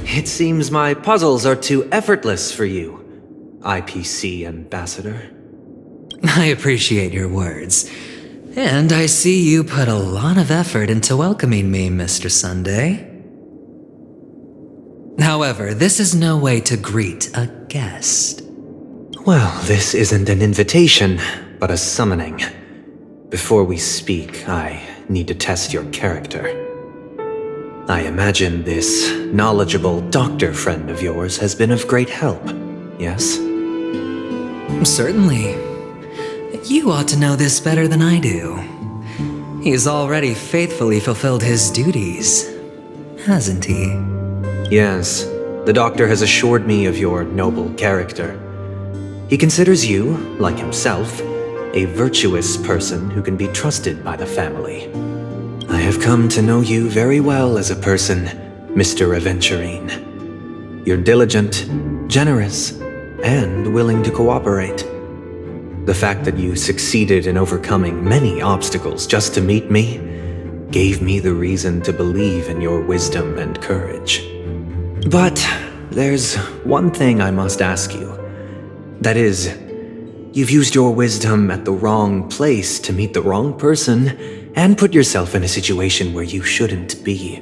It seems my puzzles are too effortless for you, IPC Ambassador. I appreciate your words. And I see you put a lot of effort into welcoming me, Mr. Sunday. However, this is no way to greet a guest. Well, this isn't an invitation, but a summoning. Before we speak, I need to test your character. I imagine this knowledgeable doctor friend of yours has been of great help, yes? Certainly. You ought to know this better than I do. He's already faithfully fulfilled his duties, hasn't he? Yes, the doctor has assured me of your noble character. He considers you, like himself, a virtuous person who can be trusted by the family. I have come to know you very well as a person, Mr. Aventurine. You're diligent, generous, and willing to cooperate. The fact that you succeeded in overcoming many obstacles just to meet me gave me the reason to believe in your wisdom and courage. But there's one thing I must ask you. That is, you've used your wisdom at the wrong place to meet the wrong person and put yourself in a situation where you shouldn't be,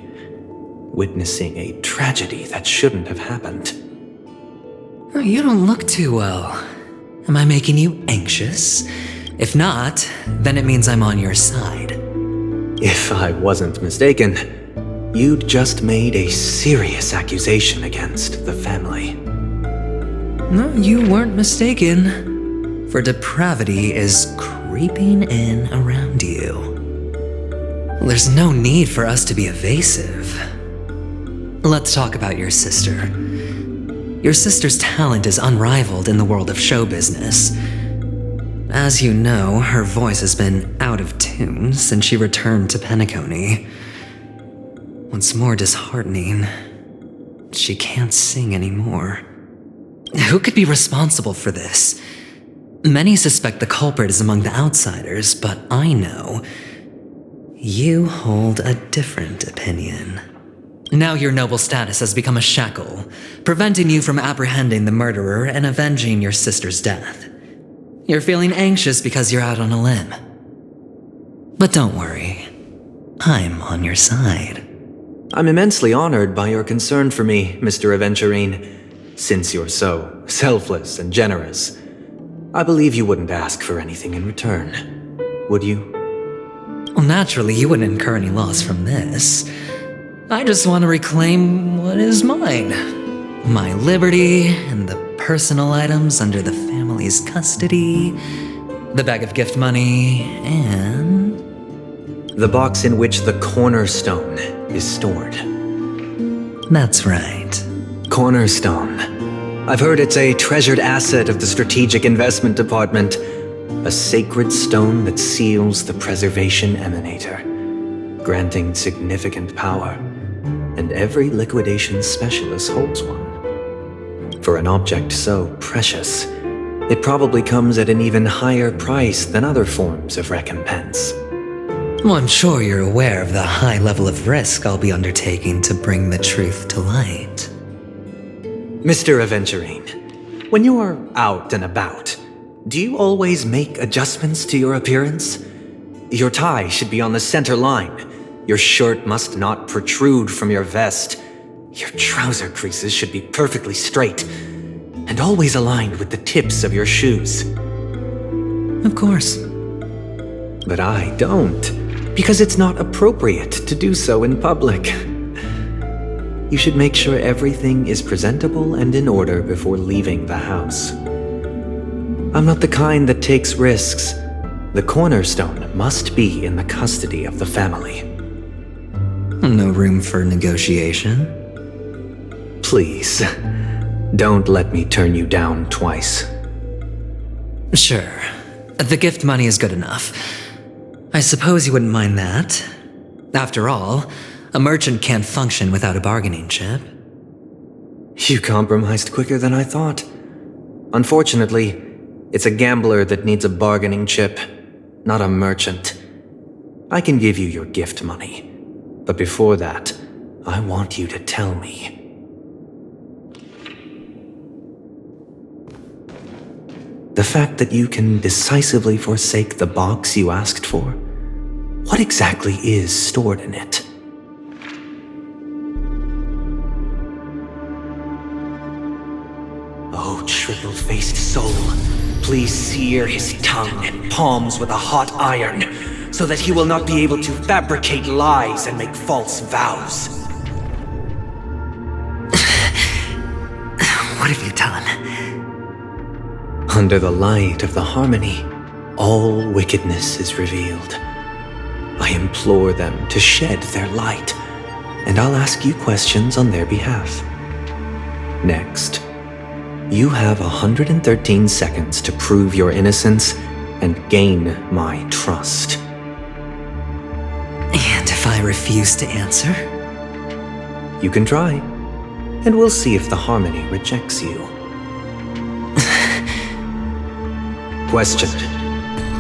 witnessing a tragedy that shouldn't have happened. You don't look too well. Am I making you anxious? If not, then it means I'm on your side. If I wasn't mistaken, you'd just made a serious accusation against the family. No, you weren't mistaken. For depravity is creeping in around you. There's no need for us to be evasive. Let's talk about your sister. Your sister's talent is unrivaled in the world of show business. As you know, her voice has been out of tune since she returned to Penacony. What's more disheartening, she can't sing anymore. Who could be responsible for this? Many suspect the culprit is among the outsiders, but I know you hold a different opinion. Now your noble status has become a shackle, preventing you from apprehending the murderer and avenging your sister's death. You're feeling anxious because you're out on a limb. But don't worry, I'm on your side. I'm immensely honored by your concern for me, Mr. Aventurine. Since you're so selfless and generous, I believe you wouldn't ask for anything in return, would you? Well, naturally, you wouldn't incur any loss from this. I just want to reclaim what is mine. My liberty and the personal items under the family's custody, the bag of gift money, and the box in which the cornerstone is stored. That's right. Cornerstone. I've heard it's a treasured asset of the Strategic Investment Department, a sacred stone that seals the preservation emanator, granting significant power, and every liquidation specialist holds one. For an object so precious, it probably comes at an even higher price than other forms of recompense. Well, I'm sure you're aware of the high level of risk I'll be undertaking to bring the truth to light. Mr. Aventurine, when you're out and about, do you always make adjustments to your appearance? Your tie should be on the center line. Your shirt must not protrude from your vest. Your trouser creases should be perfectly straight and always aligned with the tips of your shoes. Of course. But I don't, because it's not appropriate to do so in public. You should make sure everything is presentable and in order before leaving the house. I'm not the kind that takes risks. The cornerstone must be in the custody of the family. No room for negotiation? Please, don't let me turn you down twice. Sure. The gift money is good enough. I suppose you wouldn't mind that. After all, a merchant can't function without a bargaining chip. You compromised quicker than I thought. Unfortunately, it's a gambler that needs a bargaining chip, not a merchant. I can give you your gift money, but before that, I want you to tell me, The fact that you can decisively forsake the box you asked for? What exactly is stored in it? Oh, triple-faced soul, please sear his tongue and palms with a hot iron, so that he will not be able to fabricate lies and make false vows. What have you done? Under the light of the harmony, all wickedness is revealed. I implore them to shed their light, and I'll ask you questions on their behalf. Next, you have 113 seconds to prove your innocence and gain my trust. And if I refuse to answer? You can try, and we'll see if the harmony rejects you. Question: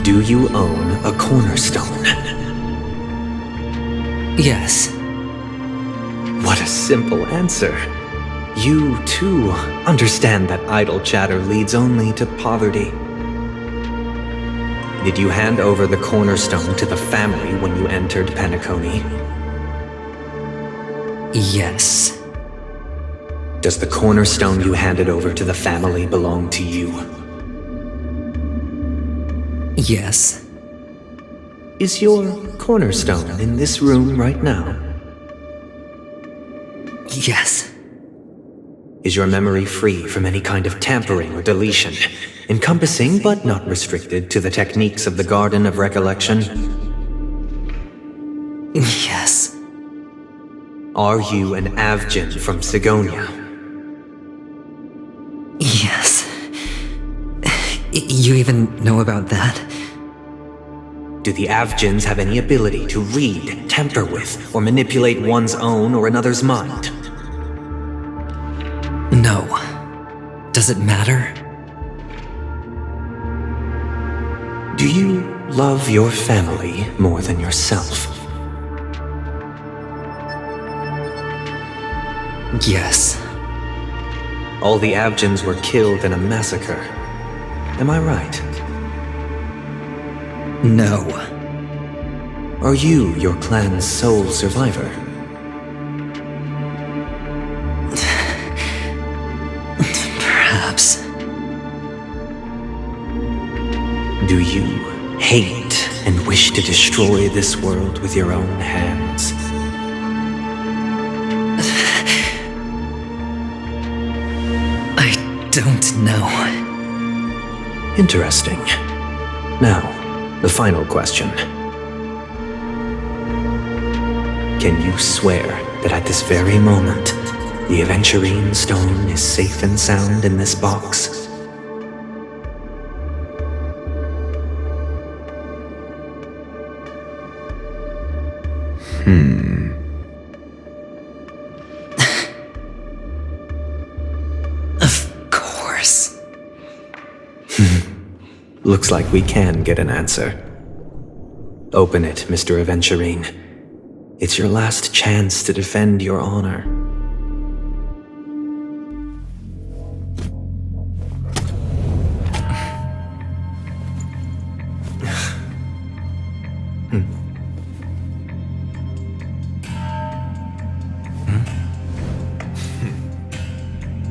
do you own a cornerstone? Yes. What a simple answer. You, too, understand that idle chatter leads only to poverty. Did you hand over the cornerstone to the family when you entered Penacony? Yes. Does the cornerstone you handed over to the family belong to you? Yes. Is your cornerstone in this room right now? Yes. Is your memory free from any kind of tampering or deletion, encompassing but not restricted to the techniques of the Garden of Recollection? Yes. Are you an Avgin from Sigonia? Yes. You even know about that? Do the Avgins have any ability to read, tamper with, or manipulate one's own or another's mind? No. Does it matter? Do you love your family more than yourself? Yes. All the Avgins were killed in a massacre. Am I right? No. Are you your clan's sole survivor? Perhaps. Do you hate and wish to destroy this world with your own hands? I don't know. Interesting. Now, the final question. Can you swear that at this very moment, the Aventurine stone is safe and sound in this box? Of course. Looks like we can get an answer. Open it, Mr. Aventurine. It's your last chance to defend your honor.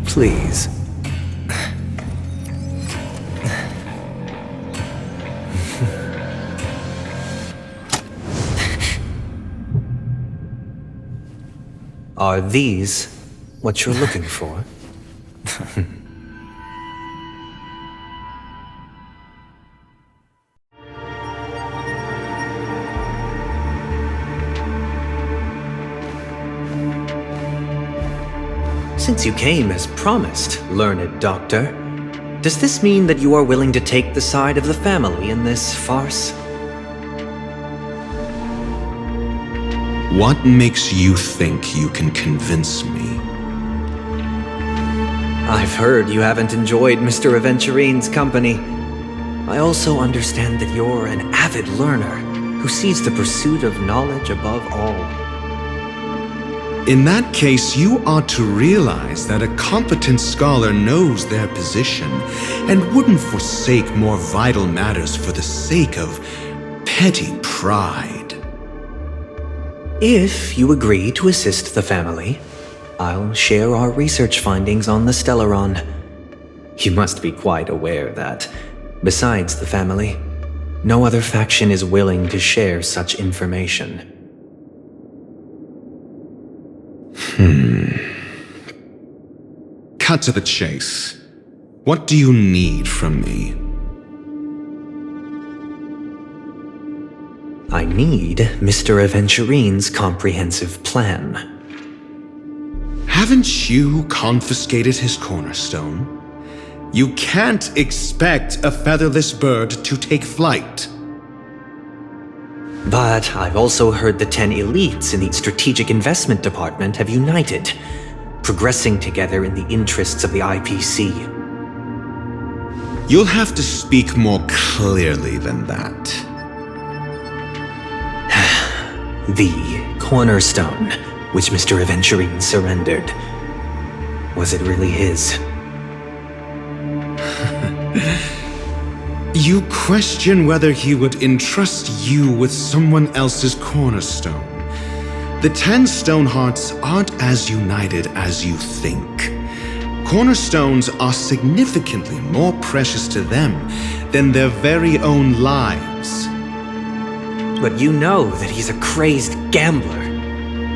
Please. Are these what you're looking for? Since you came as promised, learned doctor, does this mean that you are willing to take the side of the family in this farce? What makes you think you can convince me? I've heard you haven't enjoyed Mr. Aventurine's company. I also understand that you're an avid learner who sees the pursuit of knowledge above all. In that case, you ought to realize that a competent scholar knows their position and wouldn't forsake more vital matters for the sake of petty pride. If you agree to assist the family, I'll share our research findings on the Stellaron. You must be quite aware that, besides the family, no other faction is willing to share such information. Cut to the chase. What do you need from me? I need Mr. Aventurine's comprehensive plan. Haven't you confiscated his cornerstone? You can't expect a featherless bird to take flight. But I've also heard the 10 elites in the Strategic Investment Department have united, progressing together in the interests of the IPC. You'll have to speak more clearly than that. The cornerstone, which Mr. Aventurine surrendered. Was it really his? You question whether he would entrust you with someone else's cornerstone. The 10 Stonehearts aren't as united as you think. Cornerstones are significantly more precious to them than their very own lives. But you know that he's a crazed gambler.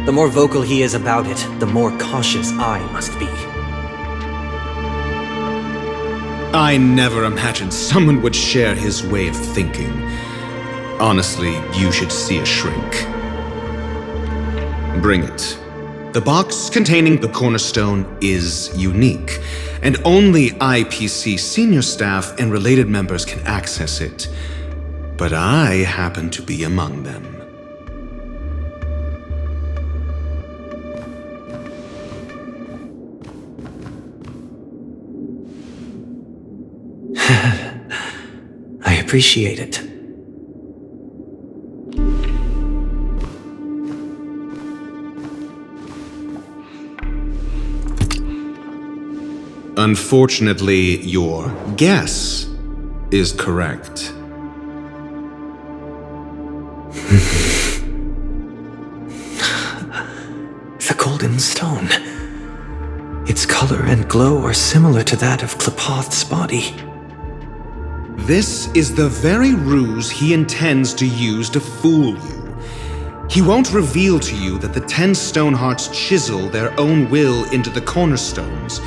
The more vocal he is about it, the more cautious I must be. I never imagined someone would share his way of thinking. Honestly, you should see a shrink. Bring it. The box containing the cornerstone is unique, and only IPC senior staff and related members can access it. But I happen to be among them. I appreciate it. Unfortunately, your guess is correct. The golden stone. Its color and glow are similar to that of Klepoth's body. This is the very ruse he intends to use to fool you. He won't reveal to you that the 10 Stonehearts chisel their own will into the cornerstones,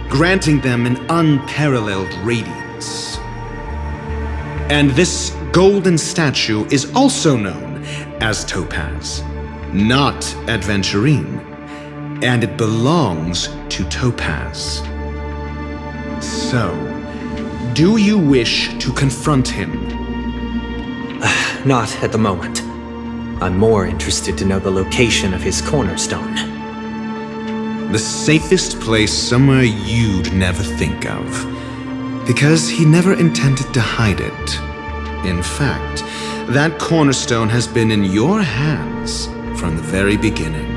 granting them an unparalleled radiance. And this golden statue is also known as Topaz, not Aventurine, and it belongs to Topaz. So, do you wish to confront him? Not at the moment. I'm more interested to know the location of his cornerstone. The safest place somewhere you'd never think of. Because he never intended to hide it. In fact, that cornerstone has been in your hands from the very beginning.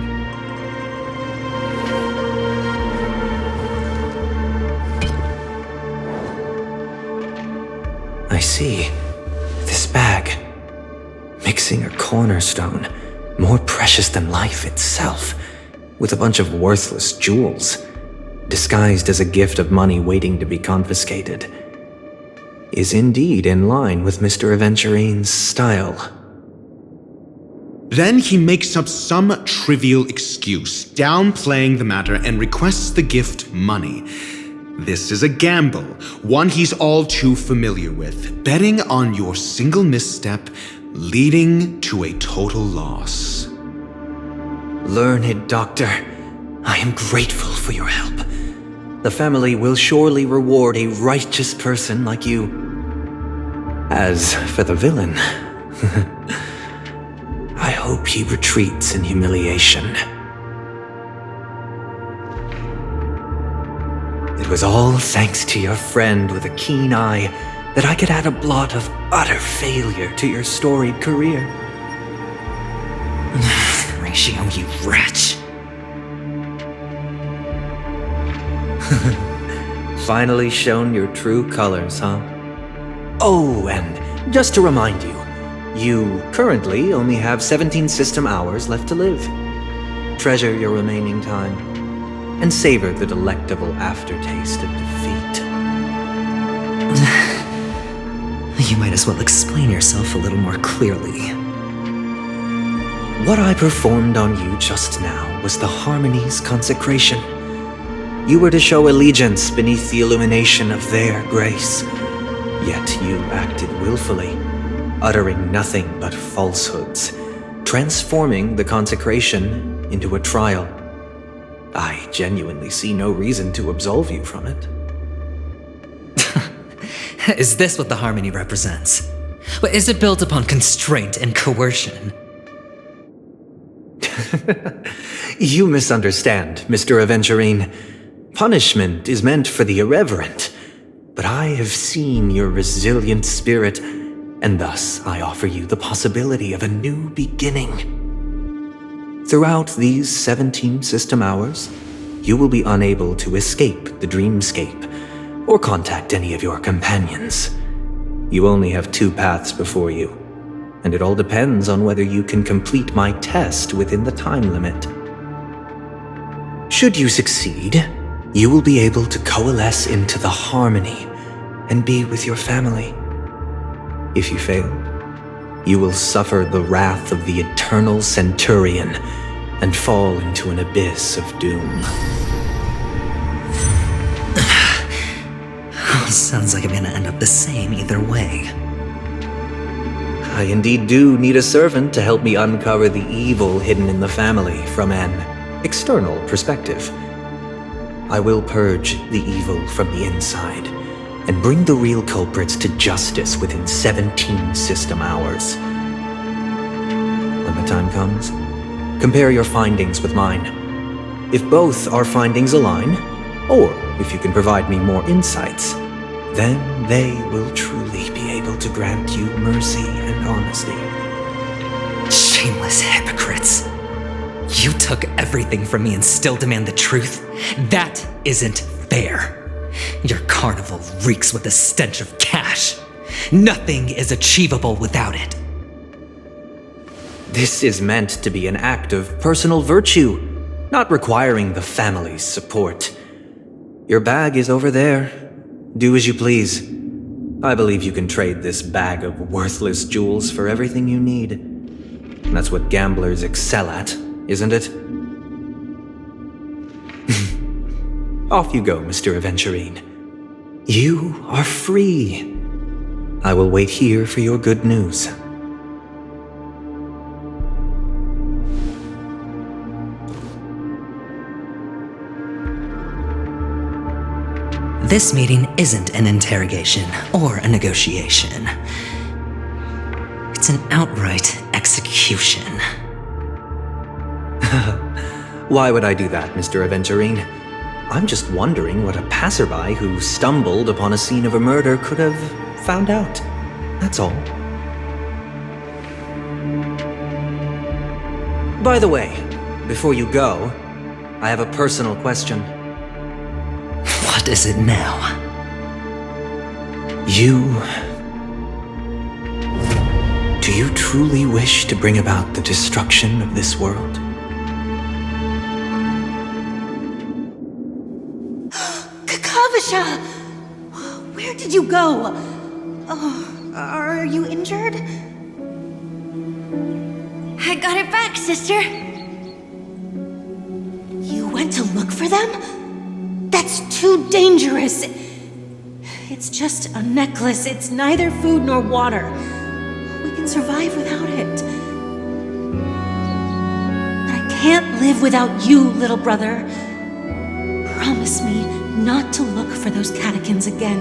I see. This bag. Mixing a cornerstone, more precious than life itself, with a bunch of worthless jewels, disguised as a gift of money waiting to be confiscated, is indeed in line with Mr. Aventurine's style. Then he makes up some trivial excuse, downplaying the matter, and requests the gift money. This is a gamble, one he's all too familiar with, betting on your single misstep, leading to a total loss. Learned doctor, I am grateful for your help. The family will surely reward a righteous person like you. As for the villain, I hope he retreats in humiliation. It was all thanks to your friend with a keen eye that I could add a blot of utter failure to your storied career. Ratio, you wretch. Finally shown your true colors, huh? Oh, and just to remind you, you currently only have 17 system hours left to live. Treasure your remaining time, and savor the delectable aftertaste of defeat. You might as well explain yourself a little more clearly. What I performed on you just now was the Harmony's consecration. You were to show allegiance beneath the illumination of their grace. Yet you acted willfully, uttering nothing but falsehoods, transforming the consecration into a trial. I genuinely see no reason to absolve you from it. Is this what the Harmony represents? Is it built upon constraint and coercion? You misunderstand, Mr. Aventurine. Punishment is meant for the irreverent, but I have seen your resilient spirit, and thus I offer you the possibility of a new beginning. Throughout these 17 system hours, you will be unable to escape the dreamscape or contact any of your companions. You only have 2 paths before you, and it all depends on whether you can complete my test within the time limit. Should you succeed, you will be able to coalesce into the Harmony and be with your family. If you fail, you will suffer the wrath of the eternal Centurion and fall into an abyss of doom. Sounds like I'm gonna end up the same either way. I indeed do need a servant to help me uncover the evil hidden in the family from an external perspective. I will purge the evil from the inside and bring the real culprits to justice within 17 system hours. When the time comes, compare your findings with mine. If both our findings align, or if you can provide me more insights, then they will truly be able to grant you mercy and honesty. Shameless hypocrites. You took everything from me and still demand the truth? That isn't fair. Your carnival reeks with the stench of cash. Nothing is achievable without it. This is meant to be an act of personal virtue, not requiring the family's support. Your bag is over there. Do as you please. I believe you can trade this bag of worthless jewels for everything you need. And that's what gamblers excel at, isn't it? Off you go, Mr. Aventurine. You are free. I will wait here for your good news. This meeting isn't an interrogation or a negotiation. It's an outright execution. Why would I do that, Mr. Aventurine? I'm just wondering what a passerby who stumbled upon a scene of a murder could have found out. That's all. By the way, before you go, I have a personal question. What is it now? Do you truly wish to bring about the destruction of this world? Kakavasha! Where did you go? Oh, are you injured? I got it back, sister. You went to look for them? That's too dangerous. It's just a necklace. It's neither food nor water. We can survive without it. But I can't live without you, little brother. Promise me not to look for those catechins again,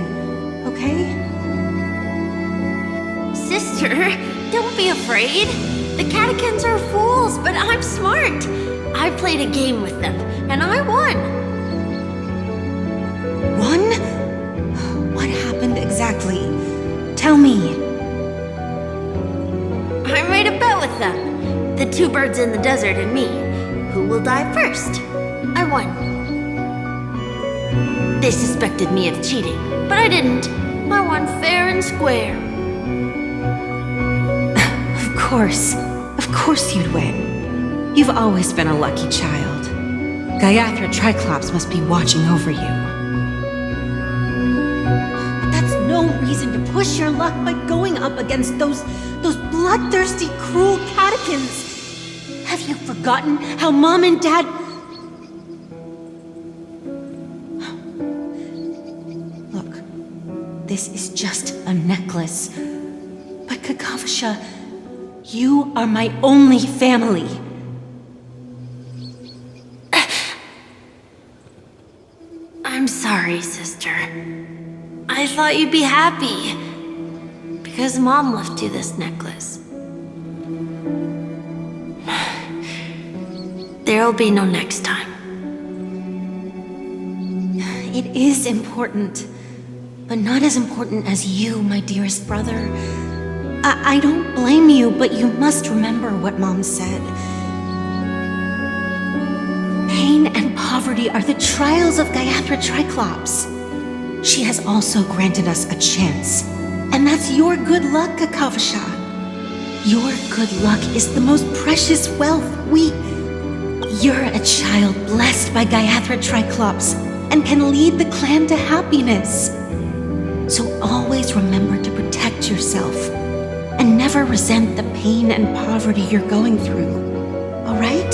okay? Sister, don't be afraid. The catechins are fools, but I'm smart. I played a game with them, and I won. One? What happened exactly? Tell me. I made a bet with them. The 2 birds in the desert and me. Who will die first? I won. They suspected me of cheating, but I didn't. I won fair and square. Of course you'd win. You've always been a lucky child. Gaiathra Triclops must be watching over you. But that's no reason to push your luck by going up against those bloodthirsty, cruel catechins. Have you forgotten how Mom and Dad... Look, this is just a necklace. But Kakavasha, you are my only family. I'm sorry, sister. I thought you'd be happy. Because Mom left you this necklace. There'll be no next time. It is important, but not as important as you, my dearest brother. I don't blame you, but you must remember what Mom said. Pain and poverty are the trials of Gaiathra Triclops. She has also granted us a chance, and that's your good luck, Kakavasha. Your good luck is the most precious wealth. You're a child blessed by Gaiathra Triclops and can lead the clan to happiness. So always remember to protect yourself and never resent the pain and poverty you're going through, all right?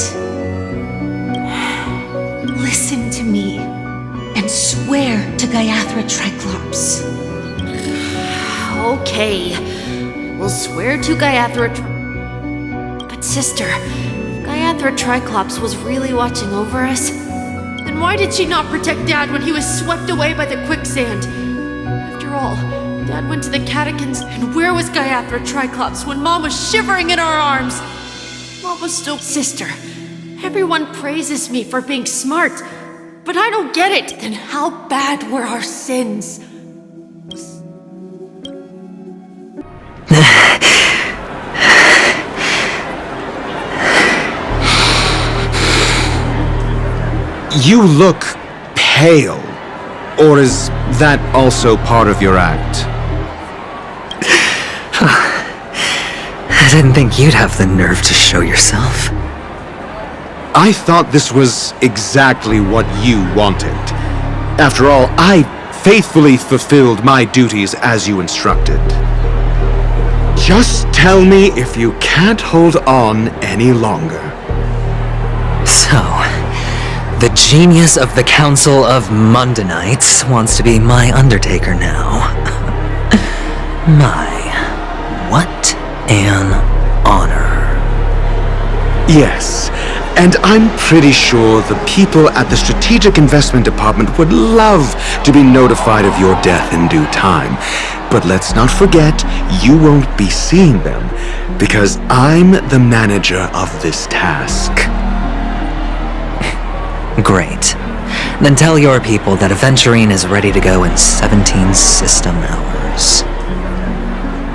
Listen to me and swear to Gaiathra Triclops. Okay, we'll swear to Gaiathra But sister, if Gaiathra Triclops was really watching over us, then why did she not protect Dad when he was swept away by the quicksand? After all, Dad went to the catechins, and where was Gaiathra Triclops when Mom was shivering in our arms? Mom was still... Sister, everyone praises me for being smart, but I don't get it. Then how bad were our sins? You look pale. Or is that also part of your act? I didn't think you'd have the nerve to show yourself. I thought this was exactly what you wanted. After all, I faithfully fulfilled my duties as you instructed. Just tell me if you can't hold on any longer. So, the genius of the Council of Mundanites wants to be my Undertaker now. What an honor. Yes, and I'm pretty sure the people at the Strategic Investment Department would love to be notified of your death in due time. But let's not forget, you won't be seeing them, because I'm the manager of this task. Great. Then tell your people that Aventurine is ready to go in 17 system hours.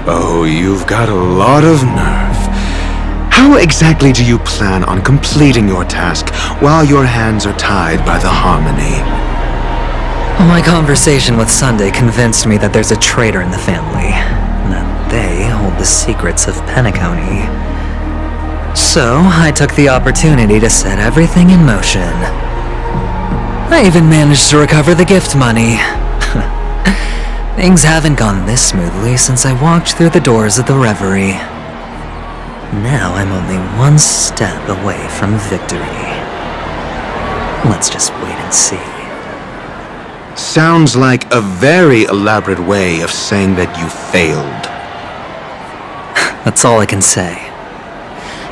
Oh, you've got a lot of nerve. How exactly do you plan on completing your task while your hands are tied by the harmony? My conversation with Sunday convinced me that there's a traitor in the family, and that they hold the secrets of Penacony. So, I took the opportunity to set everything in motion. I even managed to recover the gift money. Things haven't gone this smoothly since I walked through the doors of the Reverie. Now I'm only one step away from victory. Let's just wait and see. Sounds like a very elaborate way of saying that you failed. That's all I can say.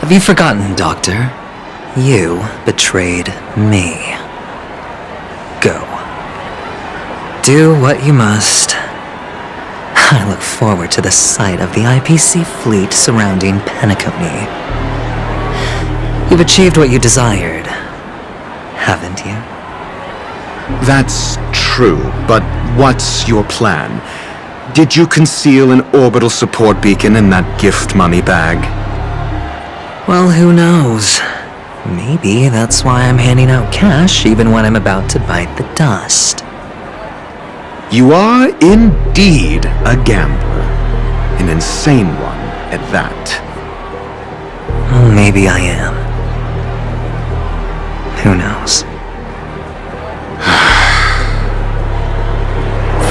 Have you forgotten, Doctor? You betrayed me. Go. Do what you must. I look forward to the sight of the IPC fleet surrounding Penacony. You've achieved what you desired, haven't you? That's true, but what's your plan? Did you conceal an orbital support beacon in that gift money bag? Well, who knows? Maybe that's why I'm handing out cash even when I'm about to bite the dust. You are indeed a gambler. An insane one at that. Well, maybe I am. Who knows?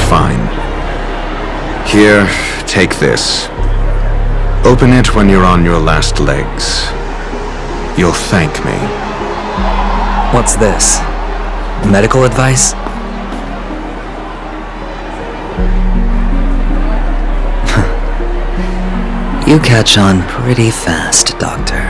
Fine. Here, take this. Open it when you're on your last legs. You'll thank me. What's this? Medical advice? You catch on pretty fast, Doctor.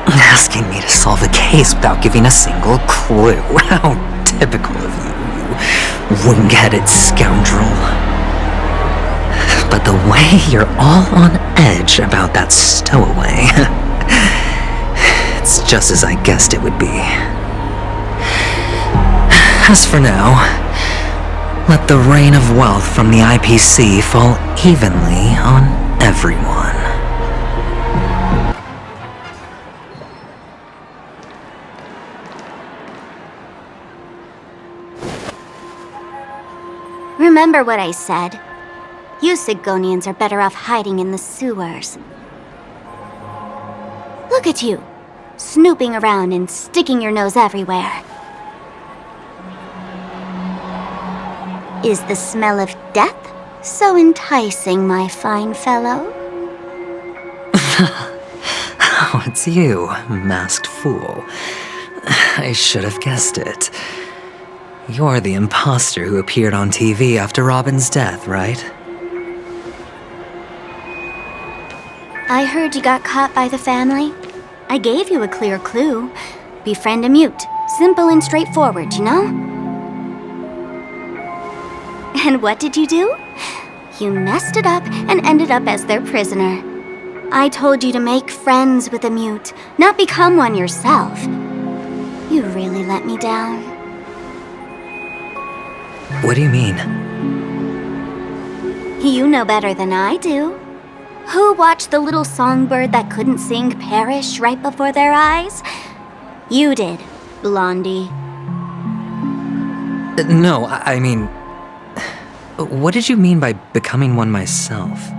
Asking me to solve a case without giving a single clue. How typical of you wing-headed scoundrel. But the way you're all on edge about that stowaway, it's just as I guessed it would be. As for now, let the rain of wealth from the IPC fall evenly on everyone. Remember what I said. You Sigonians are better off hiding in the sewers. Look at you, snooping around and sticking your nose everywhere. Is the smell of death so enticing, my fine fellow? Oh, it's you, masked fool. I should have guessed it. You're the imposter who appeared on TV after Robin's death, right? I heard you got caught by the family. I gave you a clear clue. Befriend a mute. Simple and straightforward, you know? And what did you do? You messed it up and ended up as their prisoner. I told you to make friends with a mute, not become one yourself. You really let me down. What do you mean? You know better than I do. Who watched the little songbird that couldn't sing perish right before their eyes? You did, Blondie. No, I mean... What did you mean by becoming one myself?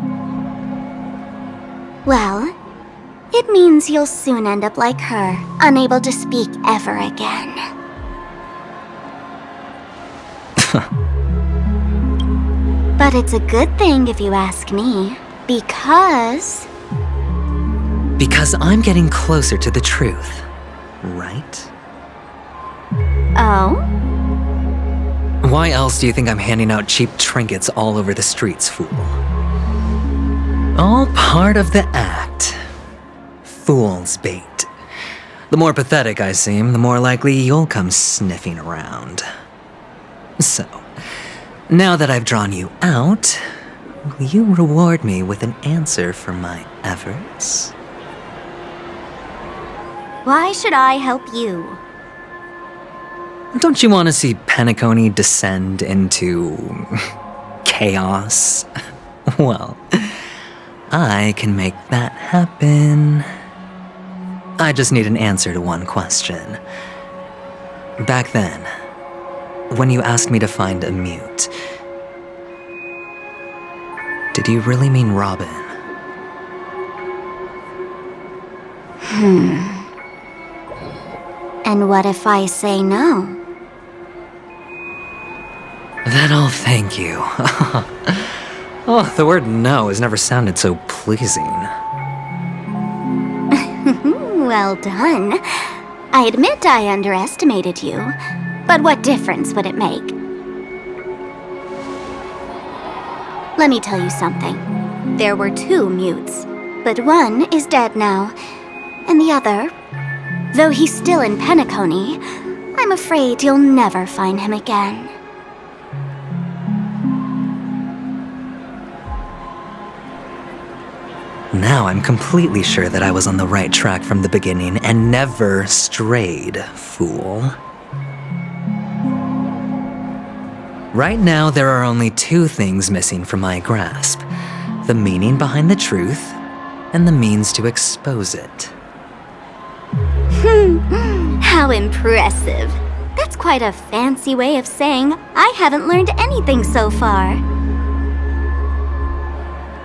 Well, it means you'll soon end up like her, unable to speak ever again. But it's a good thing if you ask me, because... Because I'm getting closer to the truth, right? Oh? Why else do you think I'm handing out cheap trinkets all over the streets, fool? All part of the act. Fool's bait. The more pathetic I seem, the more likely you'll come sniffing around. So, now that I've drawn you out, will you reward me with an answer for my efforts? Why should I help you? Don't you want to see Penacony descend into... chaos? Well, I can make that happen. I just need an answer to one question. Back then, when you asked me to find a mute, did you really mean Robin? And what if I say no? Then I'll thank you. Oh, the word no has never sounded so pleasing. Well done. I admit I underestimated you, but what difference would it make? Let me tell you something. There were two mutes, but one is dead now, and the other, though he's still in Penacony, I'm afraid you'll never find him again. Now I'm completely sure that I was on the right track from the beginning and never strayed, fool. Right now, there are only two things missing from my grasp: the meaning behind the truth and the means to expose it. How impressive. quite a fancy way of saying I haven't learned anything so far.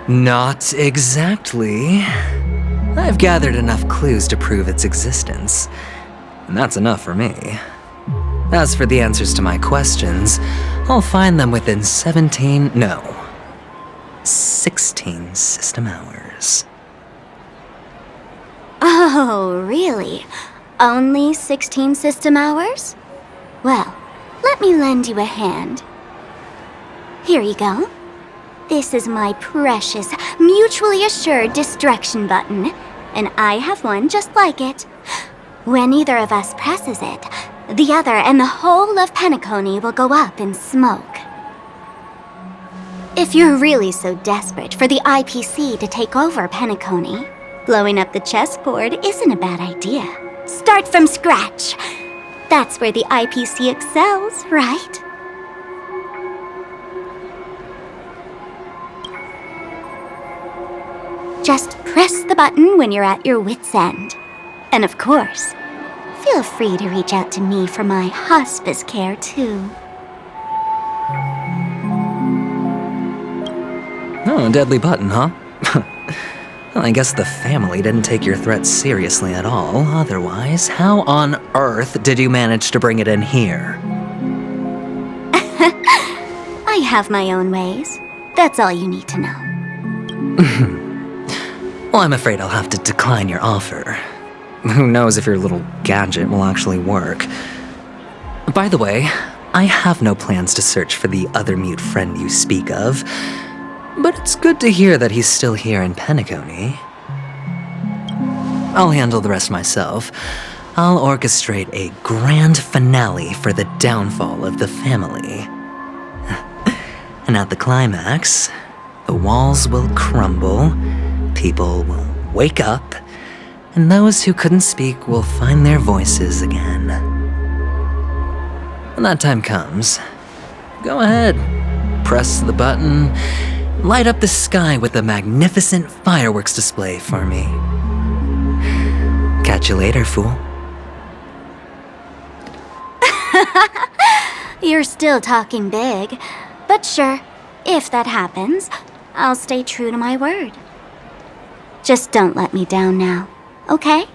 Not exactly. I've gathered enough clues to prove its existence, and that's enough for me. As for the answers to my questions, I'll find them within 16 system hours. Oh, really? Only 16 system hours? Well, let me lend you a hand. Here you go. This is my precious, mutually assured distraction button, and I have one just like it. When either of us presses it, the other and the whole of Penacony will go up in smoke. If you're really so desperate for the IPC to take over Penacony, blowing up the chessboard isn't a bad idea. Start from scratch. That's where the IPC excels, right? Just press the button when you're at your wit's end. And of course, feel free to reach out to me for my hospice care, too. Oh, a deadly button, huh? Well, I guess the family didn't take your threat seriously at all. Otherwise, how on earth did you manage to bring it in here? I have my own ways. That's all you need to know. Well, I'm afraid I'll have to decline your offer. Who knows if your little gadget will actually work. By the way, I have no plans to search for the other mute friend you speak of, but it's good to hear that he's still here in Penacony. I'll handle the rest myself. I'll orchestrate a grand finale for the downfall of the family. And at the climax, the walls will crumble, people will wake up, and those who couldn't speak will find their voices again. When that time comes, go ahead, press the button, light up the sky with a magnificent fireworks display for me. Catch you later, fool. You're still talking big, but sure, if that happens, I'll stay true to my word. Just don't let me down now, okay?